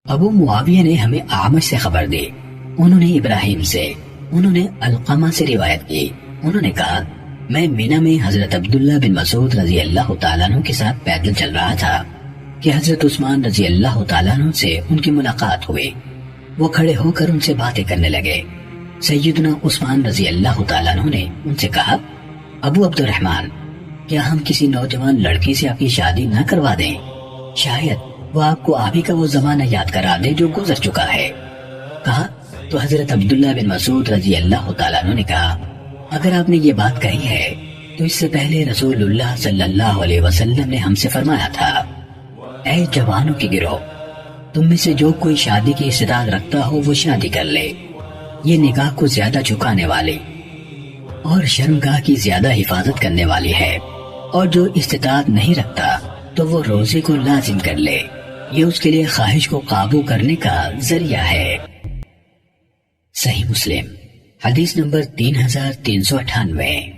ابو معاویہ نے ہمیں اعمش سے خبر دی، انہوں نے ابراہیم سے، انہوں نے علقمہ سے روایت کی، انہوں نے کہا میں مینا میں حضرت عبداللہ بن مسعود رضی اللہ تعالیٰ عنہ کے ساتھ پیدل چل رہا تھا کہ حضرت عثمان رضی اللہ تعالیٰ عنہ سے ان کی ملاقات ہوئی۔ وہ کھڑے ہو کر ان سے باتیں کرنے لگے۔ سیدنا عثمان رضی اللہ تعالیٰ عنہ نے ان سے کہا ابو عبد الرحمن، کیا ہم کسی نوجوان لڑکی سے آپ کی شادی نہ کروا دیں؟ شاید وہ آپ کو آبی کا وہ زمانہ یاد کرا دے جو گزر چکا ہے۔ کہا تو حضرت عبداللہ بن مسعود رضی اللہ تعالیٰ عنہ نے کہا اگر آپ نے یہ بات کہی ہے تو اس سے پہلے رسول اللہ صلی اللہ علیہ وسلم نے ہم سے فرمایا تھا اے جوانوں کی گروہ، تم میں سے جو کوئی شادی کی استطاعت رکھتا ہو وہ شادی کر لے، یہ نکاح کو زیادہ جھکانے والی اور شرمگاہ کی زیادہ حفاظت کرنے والی ہے، اور جو استطاعت نہیں رکھتا تو وہ روزے کو لازم کر لے، یہ اس کے لیے خواہش کو قابو کرنے کا ذریعہ ہے۔ صحیح مسلم حدیث نمبر 3398۔